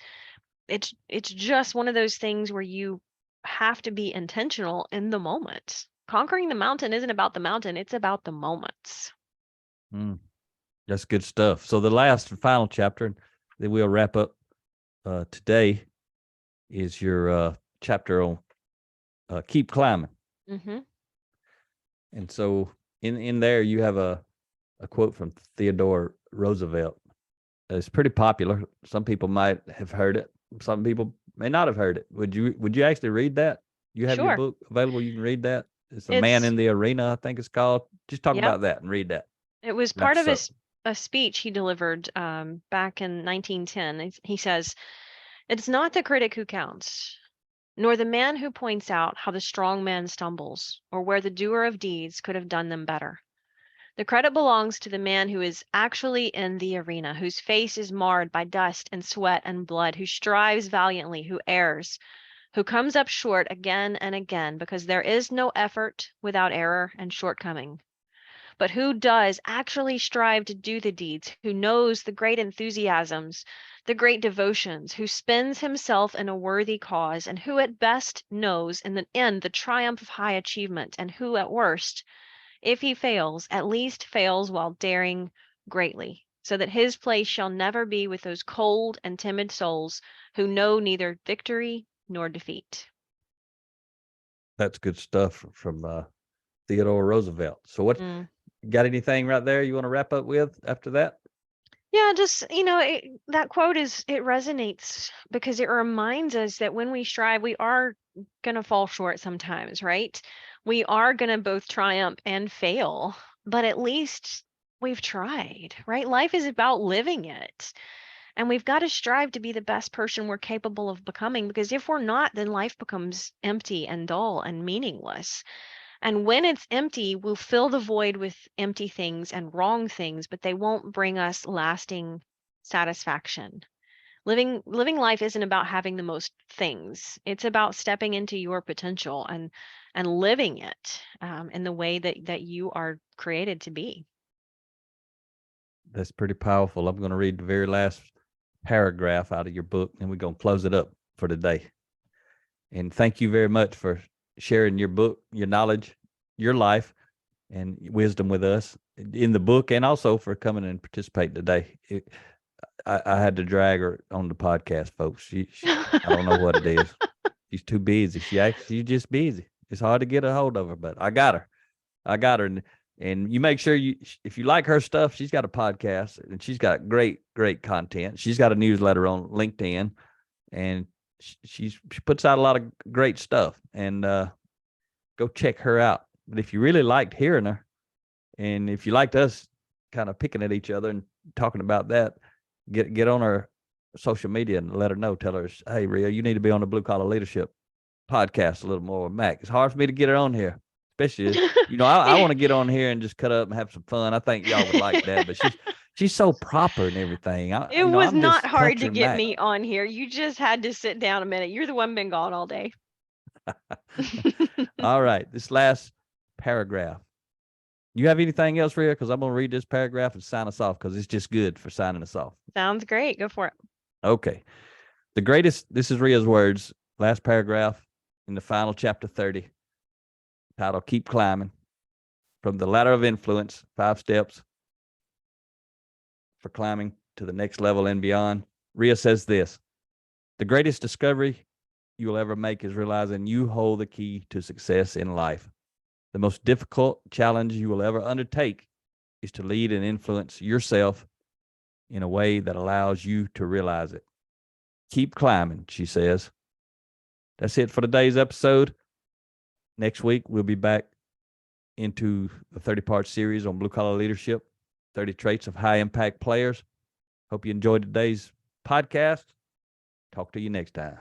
It's just one of those things where you have to be intentional in the moment. Conquering the mountain isn't about the mountain, it's about the moments. That's good stuff. So the last and final chapter that we'll wrap up today is your chapter on keep climbing. Mm-hmm. And so in there you have a quote from Theodore Roosevelt. It's pretty popular. Some people might have heard it. Some people may not have heard it. Would you actually read that? You have your Sure. book available. You can read that. It's A Man in the Arena, I think it's called. Just talk Yep. about that and read that. It was Wrap part of us up. a speech he delivered back in 1910. He says, "It's not the critic who counts, nor the man who points out how the strong man stumbles, or where the doer of deeds could have done them better. The credit belongs to the man who is actually in the arena, whose face is marred by dust and sweat and blood, who strives valiantly, who errs, who comes up short again and again, because there is no effort without error and shortcoming. But who does actually strive to do the deeds, who knows the great enthusiasms, the great devotions, who spends himself in a worthy cause, and who at best knows in the end the triumph of high achievement, and who at worst, if he fails, at least fails while daring greatly, so that his place shall never be with those cold and timid souls who know neither victory nor defeat." That's good stuff from Theodore Roosevelt. So what got anything right there you want to wrap up with after that? Yeah, just, that quote it resonates because it reminds us that when we strive, we are going to fall short sometimes, right? We are going to both triumph and fail, but at least we've tried, right? Life is about living it. And we've got to strive to be the best person we're capable of becoming, because if we're not, then life becomes empty and dull and meaningless. And when it's empty, we'll fill the void with empty things and wrong things, but they won't bring us lasting satisfaction. Living life isn't about having the most things. It's about stepping into your potential and living it in the way that you are created to be. That's pretty powerful. I'm going to read the very last paragraph out of your book, and we're going to close it up for today. And thank you very much for sharing your book, your knowledge, your life, and wisdom with us in the book, and also for coming and participating today. I had to drag her on the podcast, folks. I don't know what it is. She's too busy. She's just busy. It's hard to get a hold of her, but I got her. And you make sure if you like her stuff, she's got a podcast and she's got great content. She's got a newsletter on LinkedIn, and she puts out a lot of great stuff. And go check her out. But if you really liked hearing her, and if you liked us kind of picking at each other and talking about that, get on her social media and let her know. Tell her, hey, Rhea, you need to be on the Blue Collar Leadership podcast a little more with Mack. It's hard for me to get her on here, especially, I want to get on here and just cut up and have some fun. I think y'all would like that, but she's so proper and everything. It was I'm not just hard to country get Mack. me on here. You just had to sit down a minute. You're the one been gone all day. All right. This last paragraph. You have anything else, Rhea? Because I'm going to read this paragraph and sign us off because it's just good for signing us off. Sounds great. Go for it. Okay. This is Rhea's words, last paragraph in the final chapter 30, titled Keep Climbing. From the Ladder of Influence, 5 steps for climbing to the next level and beyond. Rhea says this: the greatest discovery you will ever make is realizing you hold the key to success in life. The most difficult challenge you will ever undertake is to lead and influence yourself in a way that allows you to realize it. Keep climbing, she says. That's it for today's episode. Next week, we'll be back into the 30-part series on blue-collar leadership, 30 traits of high-impact players. Hope you enjoyed today's podcast. Talk to you next time.